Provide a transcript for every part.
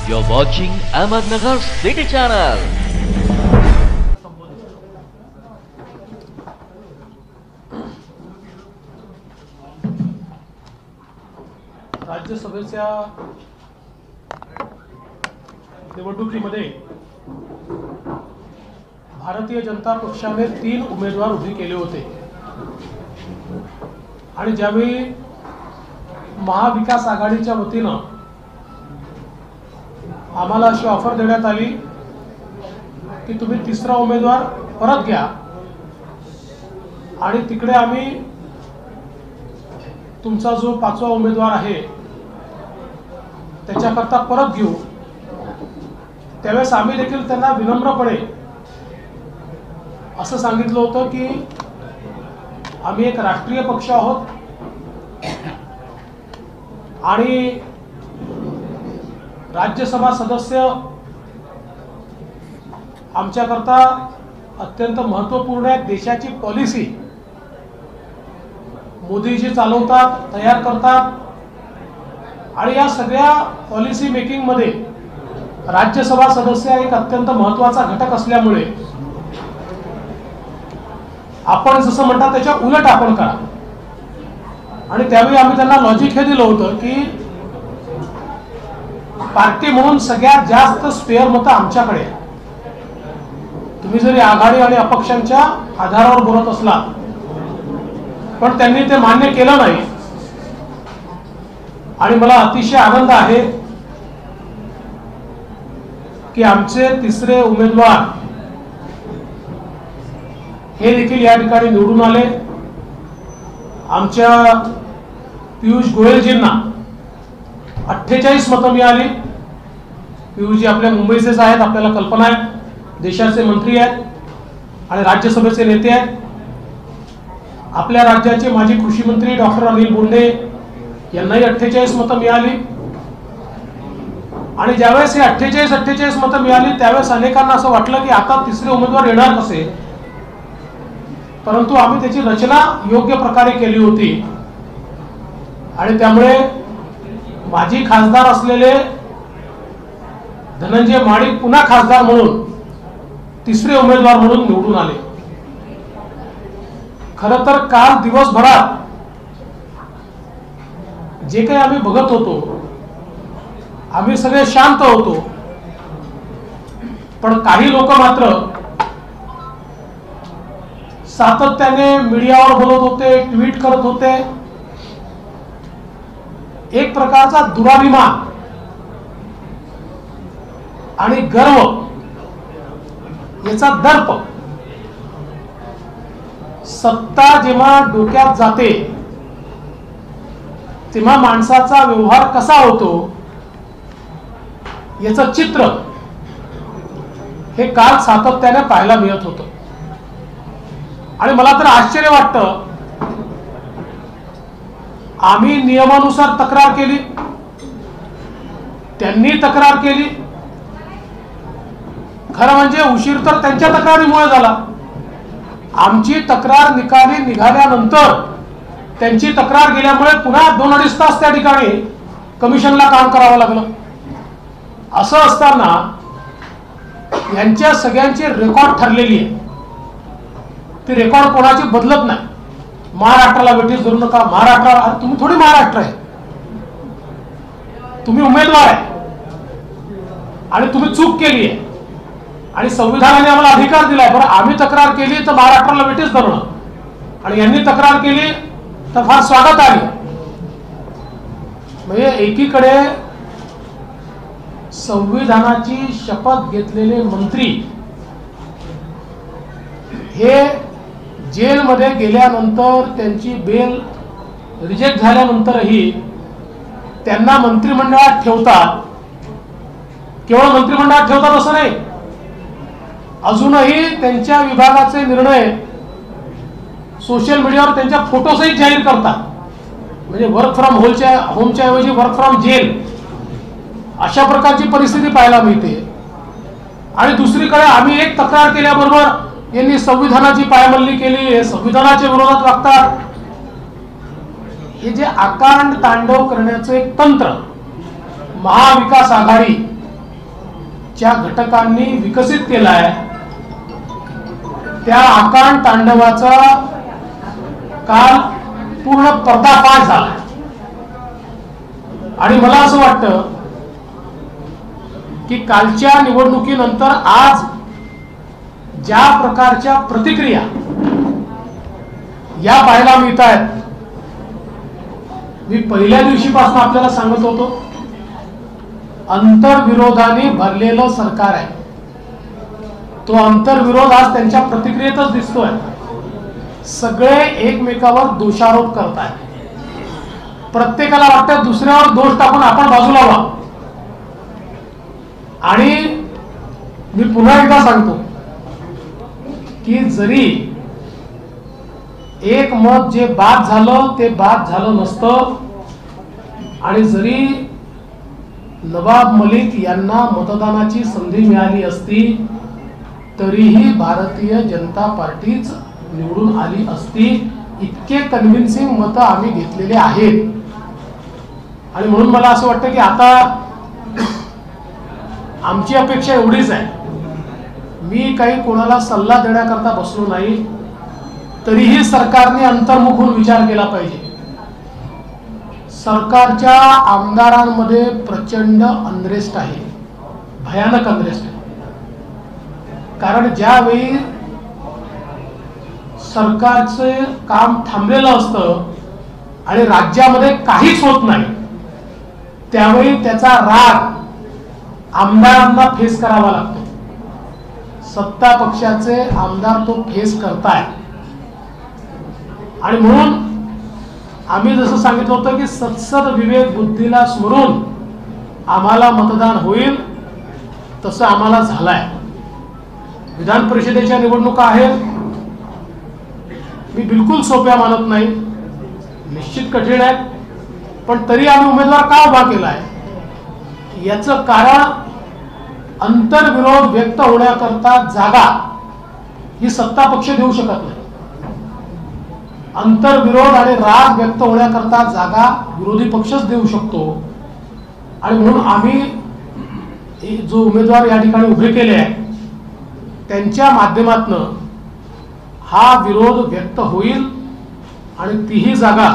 You're watching Ahmednagar City Channel. राज्यसभेच्या निवडणुकीमध्ये भारतीय जनता पक्षाने 3 उमेदवार उभे केले होते आणि ज्यावेळी महाविकास आघाडीच्या वतीनं आम्हाला अशी ऑफर देण्यात आली की तुम्ही तिसरा उमेदवार परत घ्या आणि तिकडे आम्ही तुमचा जो 5वा उमेदवार आहे त्याच्याकरता परत घेऊ। त्यावेळेस आम्ही देखील त्यांना विनम्रपणे असं सांगितलं होतं की आम्ही एक राष्ट्रीय पक्ष आहोत आणि राज्यसभा सदस्य आमच्याकरता अत्यंत महत्त्वपूर्ण आहे। देशाची पॉलिसी मोदीजी चालवतात, तयार करतात आणि या सगळ्या पॉलिसी मेकिंग मध्ये राज्यसभा सदस्य एक अत्यंत महत्त्वाचा घटक असल्यामुळे आपण जसं म्हणतात त्याच्या उलट आपण करा। आणि त्यावेळी आम्ही त्यांना लॉजिक हे दिलं होतं की पार्टी म्हणून सगळ्यात जास्त स्पेअर मतं आमच्याकडे, तुम्ही जरी आघाडी आणि अपक्षांच्या आधारावर बोलत असला पण त्यांनी ते मान्य केलं नाही। आणि मला अतिशय आनंद आहे की आमचे तिसरे उमेदवार हे देखील या ठिकाणी निवडून आले। आमच्या पियुष गोयलजींना 48 मतं मिळाली। पियुषजी आपल्या मुंबईचेच आहेत, आपल्याला कल्पना आहे, देशाचे मंत्री आहेत आणि राज्यसभेचे नेते आहेत। आपल्या राज्याचे माजी कृषी मंत्री डॉक्टर अनिल बोंडे यांनाही 48 मतं मिळाली। आणि ज्यावेळेस हे 48 मतं मिळाली त्यावेळेस अनेकांना असं वाटलं की आता तिसरे उमेदवार येणार कसे, परंतु आम्ही त्याची रचना योग्य प्रकारे केली होती आणि त्यामुळे माजी खासदार असलेले धनंजय माडिक पुन्हा खासदार म्हणून तिसरे उमेदवार म्हणून निवडून आले। खरं तर काल दिवसभरात जे काही आम्ही बघत होतो आम्ही सगळे शांत होतो, पण काही लोक मात्र सातत्याने मीडियावर बोलत होते, ट्विट करत होते। एक प्रकारचा दुराभिमान आणि गर्व याचा दर्प, सत्ता जेव्हा डोक्यात जाते तेव्हा माणसाचा व्यवहार कसा होतो याचं चित्र हे काल सातत्याने पाहायला मिळत होतं। आणि मला तर आश्चर्य वाटतं, आम्ही नियमानुसार तक्रार केली, त्यांनी तक्रार केली। खरं म्हणजे उशीर तर त्यांच्या तक्रारीमुळे झाला। आमची तक्रार निकाली निघाल्यानंतर त्यांची तक्रार गेल्यामुळे पुन्हा 2-2.5 तास त्या ठिकाणी कमिशनला काम करावं लागलं। असं असताना यांच्या सगळ्यांची रेकॉर्ड ठरलेली आहे, ती रेकॉर्ड कोणाची बदलत नाही। महाराष्ट्राला वेठीस धरू नका, महाराष्ट्र तुम्ही थोडी महाराष्ट्र आहे, तुम्ही उमेदवार आहे आणि तुम्ही चूक केली आहे आणि संविधानाने आम्हाला अधिकार दिलाय। बरं, आम्ही तक्रार केली तर महाराष्ट्राला वेठीस धरणं आणि यांनी तक्रार केली तर फार स्वागत आहे। म्हणजे एकीकडे संविधानाची शपथ घेतलेले मंत्री हे जेलमध्ये गेल्यानंतर त्यांची बेल रिजेक्ट झाल्यानंतरही त्यांना मंत्रिमंडळात ठेवतात। केवळ मंत्रिमंडळात ठेवतात असं नाही, अजूनही त्यांच्या विभागाचे निर्णय सोशल मीडियावर त्यांच्या फोटोसहित जाहीर करतात। म्हणजे वर्क फ्रॉम होमच्या ऐवजी वर्क फ्रॉम जेल अशा प्रकारची परिस्थिती पाहायला मिळते। आणि दुसरीकडे आम्ही एक तक्रार केल्याबरोबर यांनी संविधानाची पायमल्ली केली, संविधानाच्या विरोधात वागतात। हे जे आकांड तांडव करण्याचं एक तंत्र महाविकास आघाडी ज्या घटकांनी विकसित केलाय त्या आकांड तांडवाचा काल पूर्ण पर्दाफाश झाला आणि मला असं वाटतं की कालच्या निवडणुकीनंतर आज ज्या प्रकारच्या प्रतिक्रिया या पाहायला मिळत आहेत, मी पहिल्या दिवशीपासून आपल्याला सांगत होतो, अंतर्विरोधाने भरलेलं सरकार आहे. तो अंतर्विरोध आज त्यांच्या प्रतिक्रियेतच दिसतोय. सगळे एकमेकावर दोषारोप करतायत. प्रत्येकाला वाटतं दुसऱ्यावर दोष टाकून आपण बाजूला व्हा. आणि मी पुन्हा एकदा सांगतो की जरी एक मत जे बाद झालं ते बाद झालं नसतं आणि जरी नवाब मलिक यांना मतदानाची संधी मिळाली असती तरीही भारतीय जनता पार्टीच निवडून आली असती. इतके कन्व्हिन्सिंग मतं आम्ही घेतलेले आहेत. आणि म्हणून मला असं वाटतं की आता आमची अपेक्षा एवढीच आहे, मी काही कोणाला सल्ला देण्याकरता बसलो नाही, तरीही सरकारने अंतर्मुख होऊन विचार केला पाहिजे. सरकारच्या आमदारांमध्ये प्रचंड अनरेस्ट आहे, भयानक अनरेस्ट आहे. कारण ज्यावेळी सरकारचे काम थांबलेलं असतं आणि राज्यामध्ये काहीच होत नाही त्यावेळी त्याचा राग आमदारांना फेस करावा लागतो. सत्ता पक्षाचे आमदार तो फेस करताय. आणि म्हणून आम्ही जसं सांगितलं होतं की सत्सद विवेक बुद्धीला स्मरून आम्हाला मतदान होईल, तसं आम्हाला झालंय. विधान परिषदेच्या निवडणुका आहेत, मी बिलकुल सोप्या मानत नाही, निश्चित कठीण आहेत, पण तरी आम्ही उमेदवार का उभा केलाय याचं कारण अंतर्विरोध व्यक्त होण्याकरता जागा ही सत्ता पक्ष देऊ शकत नाही. अंतर्विरोध आणि राग व्यक्त होण्याकरता जागा विरोधी पक्षच देऊ शकतो. आणि म्हणून आम्ही जो उमेदवार या ठिकाणी उभे केले आहेत त्यांच्या माध्यमातून हा विरोध व्यक्त होईल आणि तीही जागा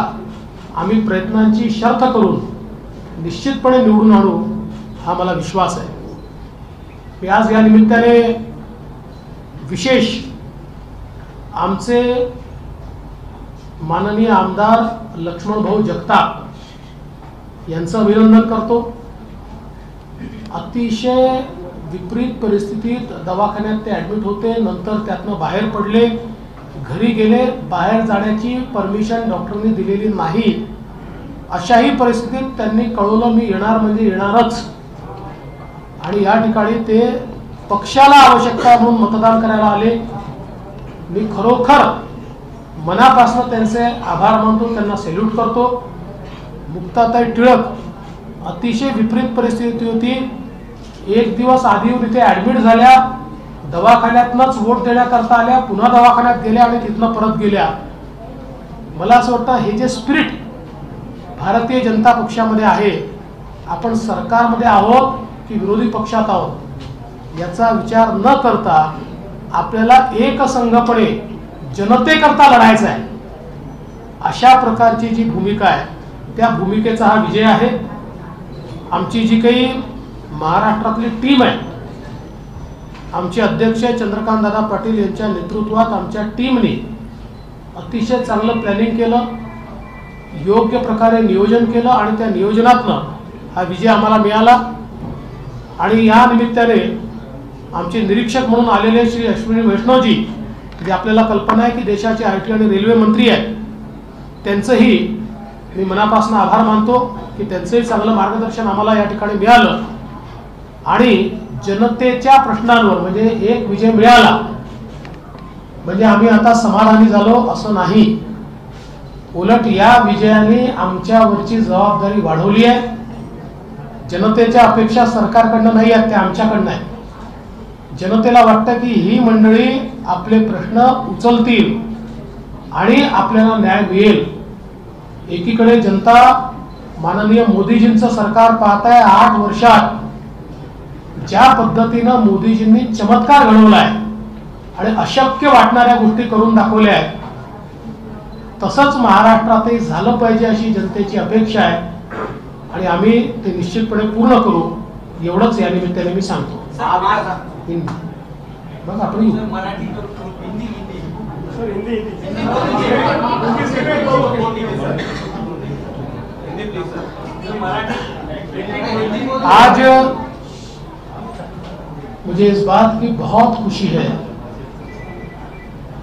आम्ही प्रयत्नांची शर्त करून निश्चितपणे निवडून आणू, हा मला विश्वास आहे. मी आज या निमित्ताने विशेष आमचे माननीय आमदार लक्ष्मण भाऊ जगताप यांचं अभिनंदन करतो. अतिशय विपरीत परिस्थितीत दवाखान्यात ते ऍडमिट होते, नंतर त्यातनं बाहेर पडले, घरी गेले, बाहेर जाण्याची परमिशन डॉक्टरनी दिलेली नाही. अशाही परिस्थितीत त्यांनी कळवलं मी येणार म्हणजे येणारच. आणि या ठिकाणी ते पक्षाला आवश्यकता म्हणून मतदान करायला आले. मी खरोखर मनापासून त्यांचे आभार मानतो, त्यांना सॅल्यूट करतो. मुक्ताताई टिळक अतिशय विपरीत परिस्थिती होती, एक दिवस आधी तिथे ऍडमिट झाल्या, दवाखान्यातनंच वोट देण्याकरता आल्या, पुन्हा दवाखान्यात गेल्या आणि तिथनं परत गेल्या. मला असं वाटतं हे जे स्पिरिट भारतीय जनता पक्षामध्ये आहे, आपण सरकारमध्ये आहोत की विरोधी पक्षात आहोत याचा विचार न करता आपल्याला एकसंघपणे जनतेकरता लढायचं आहे. अशा प्रकारची जी भूमिका आहे त्या भूमिकेचा हा विजय आहे. आमची जी काही महाराष्ट्रातली टीम आहे, आमचे अध्यक्ष चंद्रकांत दादा पाटील यांच्या नेतृत्वात आमच्या टीमने अतिशय चांगलं प्लॅनिंग केलं, योग्य प्रकारे नियोजन केलं आणि त्या नियोजनातनं हा विजय आम्हाला मिळाला. आणि या निमित्ताने आमचे निरीक्षक म्हणून आलेले श्री अश्विनी वैष्णवजी, जे आपल्याला कल्पना आहे की देशाचे IT आणि रेल्वे मंत्री आहेत, त्यांचंही मी मनापासून आभार मानतो की त्यांचंही चांगलं मार्गदर्शन आम्हाला या ठिकाणी मिळालं. आणि जनतेच्या प्रश्नांवर म्हणजे एक विजय मिळाला म्हणजे आम्ही आता समाधानी झालो असं नाही, उलट या विजयाने आमच्यावरची जबाबदारी वाढवली आहे. जनतेच्या अपेक्षा सरकारकडनं नाही आहेत, त्या आमच्याकडनं आहेत. जनतेला वाटतं की ही मंडळी आपले प्रश्न उचलतील आणि आपल्याला न्याय मिळेल. एकीकडे जनता माननीय मोदीजींचं सरकार पाहत आहे, 8 वर्षात ज्या पद्धतीनं मोदीजींनी चमत्कार घडवलाय आणि अशक्य वाटणाऱ्या गोष्टी करून दाखवल्या आहेत, तसंच महाराष्ट्रातही झालं पाहिजे अशी जनतेची अपेक्षा आहे आणि आम्ही ते निश्चितपणे पूर्ण करू, एवढंच या निमित्ताने मी सांगतो. बघ आपण आज मुझे इस बात की बहुत खुशी है,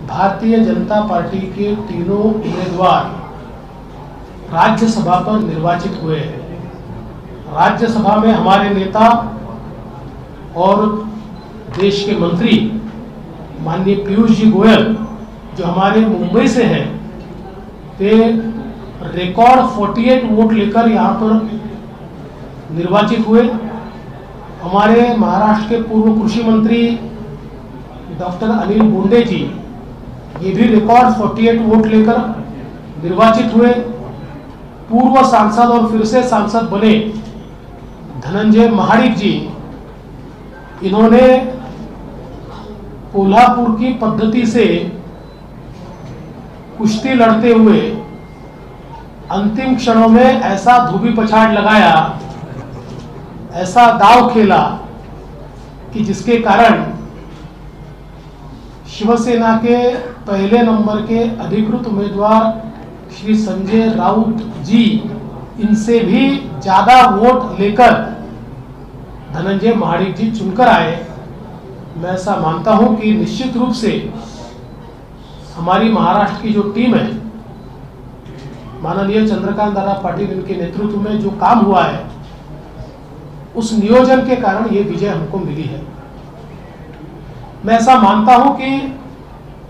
भारतीय जनता पार्टी के तीनों उम्मीदवार राज्यसभा पर निर्वाचित हुए हैं. राज्यसभा में हमारे नेता और देश के मंत्री माननीय पीयूष जी गोयल जो हमारे मुंबई से हैं, वे रिकॉर्ड 48 वोट लेकर यहाँ पर निर्वाचित हुए. हमारे महाराष्ट्र के पूर्व कृषि मंत्री डॉक्टर अनिल बोंडे जी, ये भी रिकॉर्ड 48 वोट लेकर निर्वाचित हुए. पूर्व सांसद और फिर से सांसद बने धनंजय महाडिक जी, इन्होंने कोल्हापुर की पद्धति से कुश्ती लड़ते हुए अंतिम क्षणों में ऐसा धोबी पछाड़ लगाया, ऐसा दाव खेला कि जिसके कारण शिवसेना के पहले नंबर के अधिकृत उम्मीदवार श्री संजय राउत जी, इनसे भी ज्यादा वोट लेकर धनंजय महाडिक जी चुनकर आए. मैं ऐसा मानता हूं कि निश्चित रूप से हमारी महाराष्ट्र की जो टीम है, माननीय चंद्रकांत दादा पाटिल इनके नेतृत्व में जो काम हुआ है, उस नियोजन के कारण ये विजय हमको मिली है. मैं ऐसा मानता हूं कि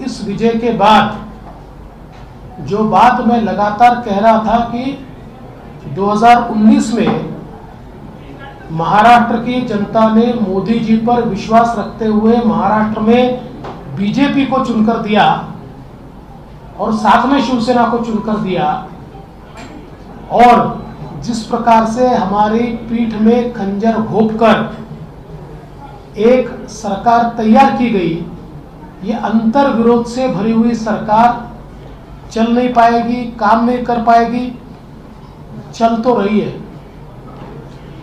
इस विजय के बाद जो बात मैं लगातार कह रहा था कि 2019 में महाराष्ट्र की जनता ने मोदी जी पर विश्वास रखते हुए महाराष्ट्र में बीजेपी को चुनकर दिया और साथ में शिवसेना को चुनकर दिया, और जिस प्रकार से हमारी पीठ में खंजर घोंपकर एक सरकार तैयार की गई, ये अंतर विरोध से भरी हुई सरकार चल नहीं पाएगी, काम नहीं कर पाएगी. चल तो रही है,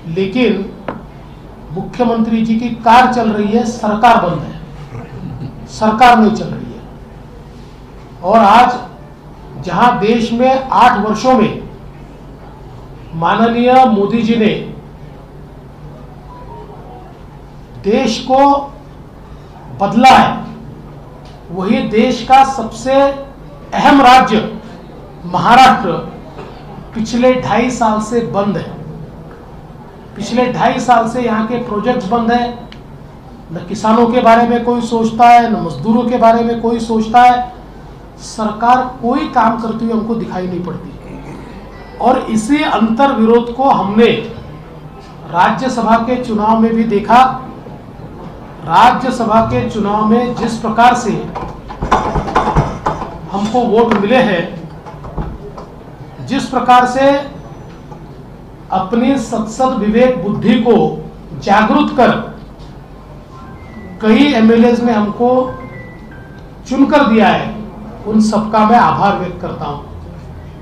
लेकिन मुख्यमंत्री जी की कार चल रही है, सरकार बंद है, सरकार नहीं चल रही है. और आज जहां देश में 8 वर्षों में माननीय मोदी जी ने देश को बदला है, वही देश का सबसे अहम राज्य महाराष्ट्र पिछले 2.5 साल से बंद है. पिछले 2.5 साल से यहाँ के प्रोजेक्ट्स बंद है. न किसानों के बारे में कोई सोचता है, न मजदूरों के बारे में कोई सोचता है. सरकार कोई काम करती हुई हमको दिखाई नहीं पड़ती. और इसी अंतर विरोध को हमने राज्यसभा के चुनाव में भी देखा. राज्यसभा के चुनाव में जिस प्रकार से हमको वोट मिले हैं, जिस प्रकार से अपनी सत्सद विवेक बुद्धि को जागरूक कर कई एमएलएज ने हमको चुनकर दिया है, उन सबका मैं आभार व्यक्त करता हूं.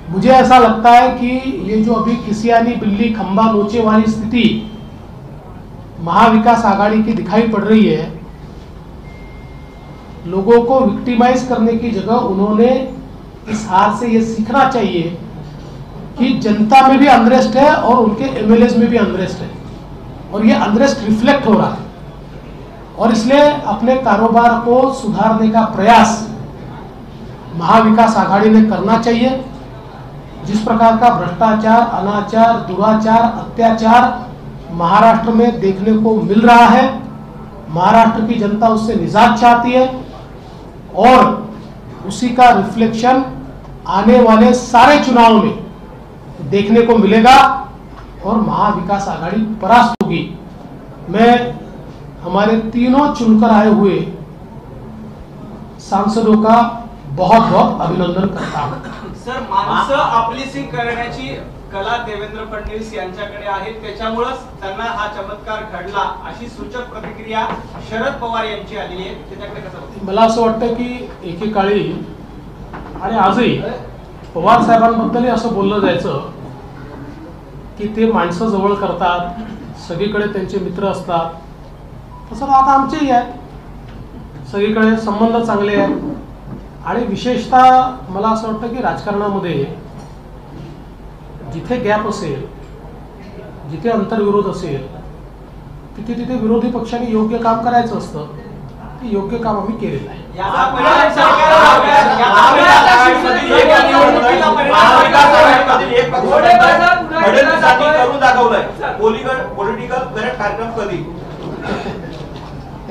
मुझे ऐसा लगता है कि ये जो अभी किसियानी बिल्ली खंबा नोचे वाली स्थिति महाविकास आघाड़ी की दिखाई पड़ रही है, लोगों को विक्टिमाइज करने की जगह उन्होंने इस हार से ये सीखना चाहिए कि जनता में भी अनरेस्ट है और उनके एमएलएज में भी अनरेस्ट है, और ये अनरेस्ट रिफ्लेक्ट हो रहा है. और इसलिए अपने कारोबार को सुधारने का प्रयास महाविकास आघाड़ी ने करना चाहिए. जिस प्रकार का भ्रष्टाचार, अनाचार, दुराचार, अत्याचार महाराष्ट्र में देखने को मिल रहा है, महाराष्ट्र की जनता उससे निजात चाहती है, और उसी का रिफ्लेक्शन आने वाले सारे चुनाव में देखने को मिलेगा और महाविकास आघाड़ी परास्त होगी. मैं हमारे तीनों चुनकर आए हुए सांसदों का बहुत बहुत अभिनंदन करता हूं। सर, माणसं आपलीसिंग करण्याची कला देवेंद्र फडणवीस यांच्याकडे आहे, त्याच्यामुळेच त्यांना हा चमत्कार घडला अशी सूचक प्रतिक्रिया शरद पवार यांची आली आहे, त्याच्याकडे कसं बघता? मला असं वाटतं की एकेकाळी आणि आजही पवार साहेबांबद्दलही असं बोललं जायचं की ते माणसं जवळ करतात, सगळीकडे त्यांचे मित्र असतात. तसं आता आमचेही आहेत, सगळीकडे संबंध चांगले आहेत. आणि विशेषतः मला असं वाटतं की राजकारणामध्ये जिथे गॅप असेल, जिथे अंतर्विरोध असेल, तिथे तिथे विरोधी पक्षाने योग्य काम करायचं असतं. ते योग्य काम आम्ही केलेलं आहे.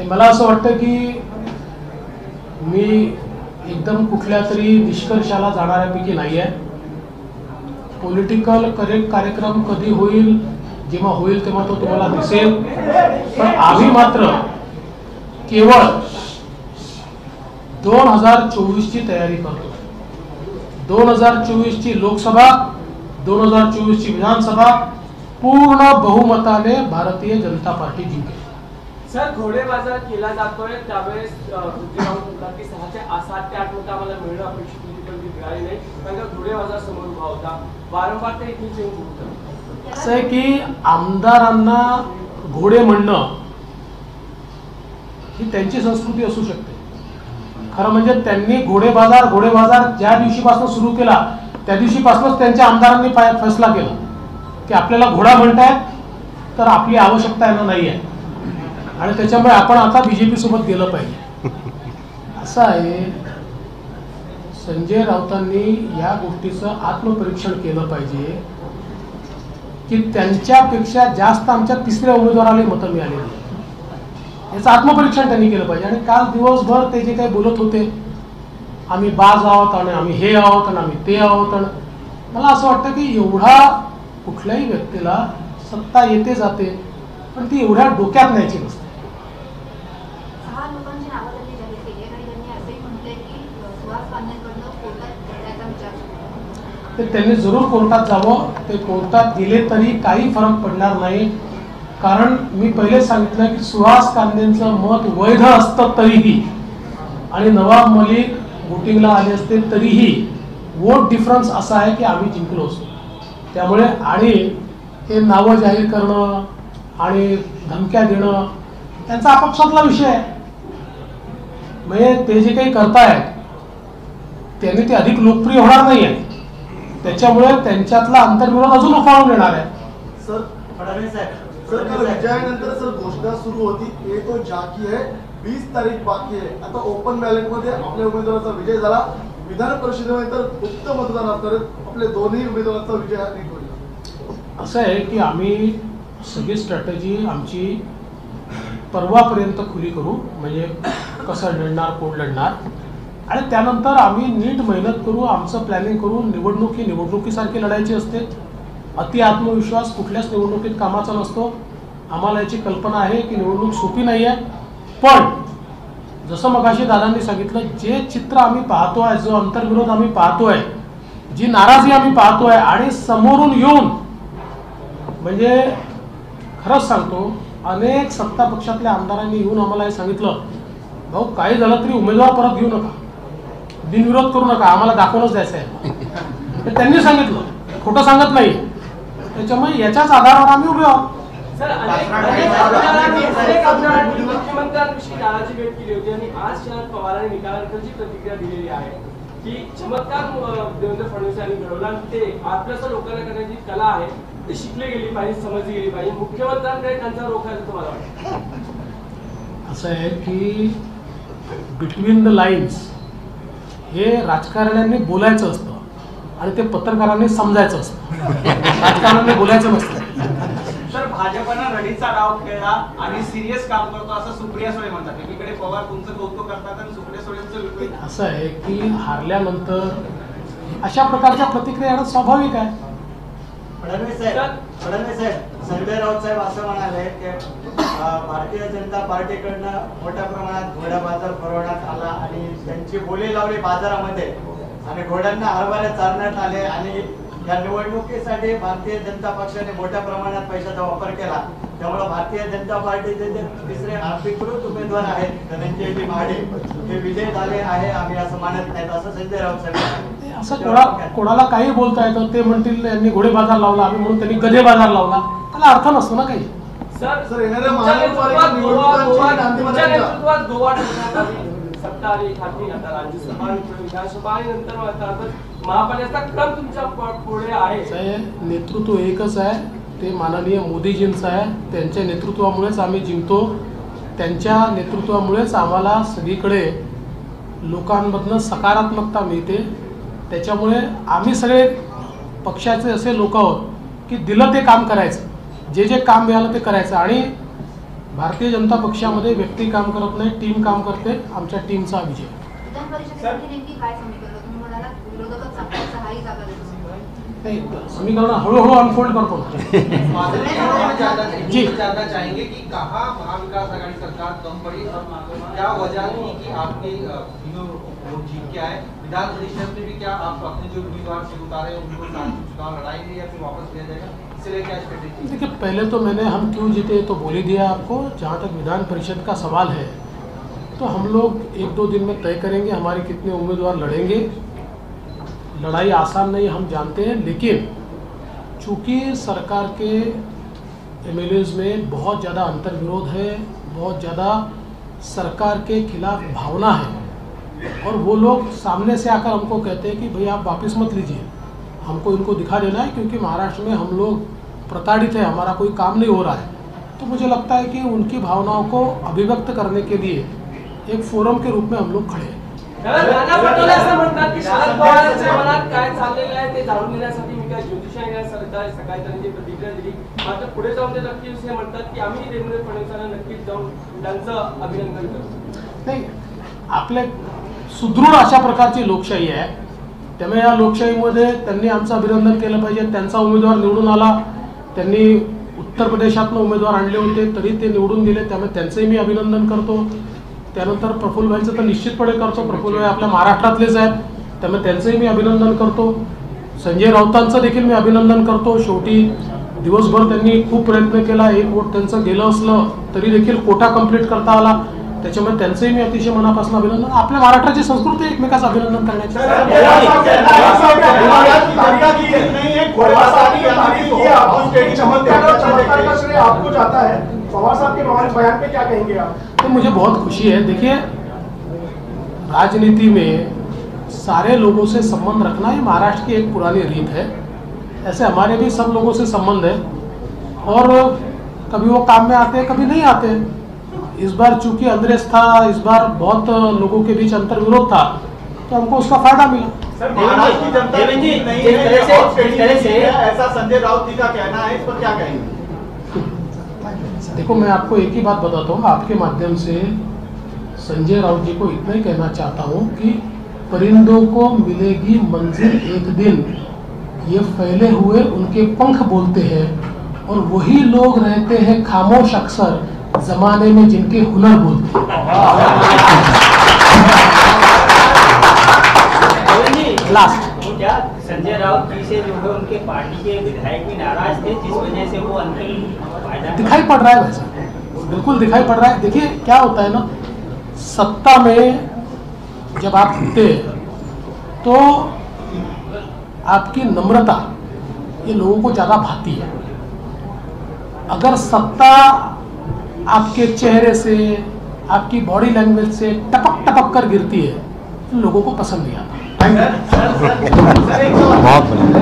मला असं वाटतं की मी एकदम कुठल्या तरी निष्कर्षाला जाणाऱ्यापैकी नाही आहे. पॉलिटिकल करेक्ट कार्यक्रम कधी होईल, जेव्हा होईल तेव्हा तो तुम्हाला दिसेल. पण आम्ही मात्र केवळ 2024 ची तयारी करतो. 2024 ची लोकसभा, 2024 ची विधानसभा पूर्ण बहुमताने भारतीय जनता पार्टी जिंकेल. सर, घोडेबाजार केला जातोय त्यावेळेस पृथ्वीराव म्हणतात की 7 ते 8 मतं आम्हाला मिळणं अपेक्षित होती, पण ती मिळाली नाही, कारण का घोडेबाजार समोर उभा होता. वारंवार ते इथे चेंज होतं. असं आहे की आमदारांना घोडे म्हणणं ही त्यांची संस्कृती असू शकते. खरं म्हणजे त्यांनी घोडेबाजार ज्या दिवशीपासून सुरू केला त्या दिवशीपासूनच त्यांच्या आमदारांनी फैसला केला की आपल्याला घोडा म्हणतायत तर आपली आवश्यकता यांना नाही आहे आणि त्याच्यामुळे आपण आता बीजेपी सोबत गेलं पाहिजे. असं आहे, संजय राऊतांनी या गोष्टीचं आत्मपरीक्षण केलं पाहिजे की त्यांच्यापेक्षा जास्त आमच्या तिसऱ्या उमेदवाराला मतं मिळालेली, याचं आत्मपरीक्षण त्यांनी केलं पाहिजे. आणि काल दिवसभर ते जे काही बोलत होते, आम्ही बाज आहोत आणि आम्ही हे आहोत आणि आम्ही ते आहोत, आणि मला असं वाटतं की एवढा कुठल्याही व्यक्तीला सत्ता येते जाते, पण ती एवढ्या डोक्यात न्यायची नसते. ते त्यांनी जरूर कोर्टात जावं. ते कोर्टात गेले तरी काही फरक पडणार नाही, कारण मी पहिले सांगितलं की सुहास कांदेंचं मत वैध असतं तरीही आणि नवाब मलिक वोटिंगला आले असते तरीही वोट डिफरन्स असा आहे की आम्ही जिंकलो असतो. त्यामुळे आणि हे नावं जाहीर करणं आणि धमक्या देणं त्यांचा आपापसातला विषय आहे. म्हणजे ते जे काही करतायत त्यांनी ते अधिक लोकप्रिय होणार नाही आहे, त्याच्यामुळे त्यांच्यातला अंतर्विरोध अजून उफाळून येणार आहे. सर, फडणवीस साहेब, सर काल विजयानंतर सर घोषणा सुरू होती, ये तो जाकी है, 20 तारीख बाकी आहे. आता ओपन बॅलेट मध्ये आपल्या उमेदवाराचा विजय झाला, विधान परिषदेमध्ये तर गुप्त मतदान असणार, आपले दोन्ही उमेदवारांचा विजय हा नीट होईल. असं आहे की आम्ही सगळी स्ट्रॅटेजी आमची परवापर्यंत खुली करू, म्हणजे कसं लढणार, कोण लढणार, आणि त्यानंतर आम्ही नीट मेहनत करू, आमचं प्लॅनिंग करू. निवडणूक ही निवडणुकीसारखी लढायची असते. अति आत्मविश्वास कुठल्याच निवडणुकीत कामाचा नसतो. आम्हाला याची कल्पना आहे की निवडणूक सोपी नाही आहे, पण जसं मगाशी दादांनी सांगितलं, जे चित्र आम्ही पाहतोय, जो अंतर्विरोध आम्ही पाहतोय, जी नाराजी आम्ही पाहतोय, आणि समोरून येऊन म्हणजे खरंच सांगतो, अनेक सत्ता पक्षातल्या आमदारांनी येऊन आम्हाला हे सांगितलं, भाऊ काही झालं तरी उमेदवार परत घेऊ नका, बिनविरोध करू नका, आम्हाला दाखवूनच द्यायचं आहे. हे त्यांनी सांगितलं, खोटं सांगत नाही. त्याच्यामुळे याच्याच आधारावर आम्ही उभे आहोत. सर, अनेक मुख्यमंत्र्यांविषयी नाराजी व्यक्त केली होती आणि आज शरद पवारांनी निकालानंतर जी प्रतिक्रिया दिलेली आहे की चमत्कार देवेंद्र फडणवीस यांनी घडवला, ते आपल्याच लोकांना करण्याची कला आहे, ती शिकली गेली पाहिजे, समजली गेली पाहिजे. मुख्यमंत्र्यांकडे त्यांचा रोख आहे तुम्हाला वाटतं? असं आहे की बिटवीन द लाईन्स हे राजकारण्यांनी बोलायचं असतं आणि ते पत्रकारांनी समजायचं असतं. राजकारण्यांनी बोलायचं नसतं. सर, भाजपनं रडीचा डाव खेळला आणि सिरियस काम करतो असं सुप्रिया सुळे म्हणतात. एकीकडे पवार तुमचं कौतुक करतात आणि सुप्रिया सुळेंचं विपरीत. असं आहे की हारल्यानंतर अशा प्रकारच्या प्रतिक्रिया येणं स्वाभाविक आहे. फडणवीस साहेब, संजय राऊत साहेब असं म्हणाले की भारतीय जनता पार्टीकडनं मोठ्या प्रमाणात घोडा बाजार भरवण्यात आला आणि त्यांची बोली लावली बाजारामध्ये आणि घोड्यांना हरभरे चारण्यात आले आणि या निवडणुकीसाठी भारतीय जनता पक्षाने मोठ्या प्रमाणात पैशाचा वापर केला. त्यामुळे भारतीय जनता पार्टीचे जे तिसरे अधिकृत उमेदवार आहेत धनंजयजी महाडे ते विजय झाले आहे आम्ही असं मानत नाहीत असं संजय राऊत साहेब. असं कोणाला काही बोलता येतं. ते म्हणतील यांनी घोडे बाजार लावला आम्ही म्हणून त्यांनी गधे बाजार लावला. त्याला अर्थ नसतो ना काही. सर येणाऱ्या महानगरपालिका निवडणुकांच्या नेतृत्वात गोवा सत्ता आली खाती आता राज्यसभा विधानसभा आणि नंतर महापालिकेचा क्रम तुमच्या पुढे आहे. नेतृत्व एकच आहे ते माननीय मोदीजींचं आहे. त्यांच्या नेतृत्वामुळेच आम्ही जिंकतो. त्यांच्या नेतृत्वामुळेच आम्हाला सगळीकडे लोकांमधनं सकारात्मकता मिळते. त्याच्यामुळे आम्ही सगळे पक्षाचे असे लोक आहोत की दिलं ते काम करायचं. जे जे काम मिळालं ते करायचं. आणि भारतीय जनता पक्षामध्ये व्यक्ती काम करत नाही, टीम काम करते. आमच्या टीमचा विजय. नहीं समीकरण हळूहळू अनफोल्ड करतो जी. जानना चाहेंगे कि कहाँ महाविकास आघाड़ी सरकार कम पड़ी और क्या वजह थी कि आपके वोट जीत के आए. विधान परिषद में भी क्या आप अपने जो उम्मीदवार से उतारे उनको चुनाव लड़ाएंगे या फिर वापस लिया जाएगा, इसलिए क्या स्ट्रेटेजी? देखिए पहले तो मैंने हम क्यों जीते तो बोल ही दिया आपको. जहाँ तक विधान परिषद का सवाल है तो हम लोग 1-2 दिन में तय करेंगे हमारे कितने उम्मीदवार लड़ेंगे. लड़ाई आसान नहीं हम जानते हैं, लेकिन चूँकि सरकार के एमएलएज में बहुत ज़्यादा अंतर्विरोध है, बहुत ज़्यादा सरकार के खिलाफ भावना है और वो लोग सामने से आकर हमको कहते हैं कि भाई आप वापस मत लीजिए, हमको इनको दिखा देना है क्योंकि महाराष्ट्र में हम लोग प्रताड़ित है, हमारा कोई काम नहीं हो रहा है. तो मुझे लगता है कि उनकी भावनाओं को अभिव्यक्त करने के लिए एक फोरम के रूप में हम लोग खड़े हैं. नाना पटोले असं म्हणतात की शरद पवारांच्या मनात काय चाललेलं आहे ते जाणून घेण्यासाठी मी काय ज्योतिषाने सकाळी त्यांनी प्रतिक्रिया दिली. मात्र पुढे जाऊन ते नक्कीच हे म्हणतात की आम्ही देवेंद्र फडणवीसांना नक्कीच जाऊन त्यांचं अभिनंदन करतो. नाही आपले सुदृढ अशा प्रकारची लोकशाही आहे. त्यामुळे या लोकशाहीमध्ये त्यांनी आमचं अभिनंदन केलं पाहिजे. त्यांचा उमेदवार निवडून आला, त्यांनी उत्तर प्रदेशातनं उमेदवार आणले होते तरी ते निवडून गेले, त्यामुळे त्यांचंही मी अभिनंदन करतो. त्यानंतर प्रफुल्लभाईंचं तर निश्चितपणे करतो. प्रफुल्लभाई आपल्या महाराष्ट्रातलेच आहेत, त्यामुळे त्यांचंही मी अभिनंदन करतो. संजय राऊतांचं देखील मी अभिनंदन करतो. शेवटी दिवसभर त्यांनी खूप प्रयत्न केला. एक वोट त्यांचं गेलं असलं तरी देखील कोटा कंप्लीट करता आला, त्याच्यामुळे त्यांचंही मी अतिशय मनापासून अभिनंदन. आपल्या महाराष्ट्राची संस्कृती एकमेकाचं अभिनंदन करण्याची. आपको जाता है पवार साहब के बयान पे क्या कहेंगे आप? तो मुझे बहुत खुशी है. देखिए राजनीति में सारे लोगों से संबंध रखना ये महाराष्ट्र की एक पुरानी रीत है. ऐसे हमारे भी सब लोगों से संबंध है और कभी वो काम में आते हैं कभी नहीं आते. इस बार चूंकि अंग्रेज था, इस बार बहुत लोगों के बीच अंतर्विरोध था तो हमको उसका फायदा मिला. महाराष्ट्र की जनता नहीं है ऐसा संजय राउत जी का कहना है, इस पर क्या कहेंगे? देखो मैं आपको एक ही बात बताता हूँ, आपके माध्यम से संजय राउत जी को इतना ही कहना चाहता हूँ कि परिंदों को मिलेगी मंजिल एक दिन, ये फैले हुए उनके पंख बोलते हैं और वही लोग रहते हैं खामोश अक्सर जमाने में जिनके हुनर बोलते हैं. लास्ट क्या संजय राउत जी से जो है उनके पार्टी के विधायक भी नाराज थे जिस वजह से वो अंतिम दिखाई पड़ रहा है. वैसा बिल्कुल दिखाई पड़ रहा है. देखिए क्या होता है ना, सत्ता में जब आप होते तो आपकी नम्रता ये लोगों को ज़्यादा भाती है. अगर सत्ता आपके चेहरे से आपकी बॉडी लैंग्वेज से टपक टपक कर गिरती है तो लोगों को पसंद नहीं आता. Thank you. बहुत बढ़िया.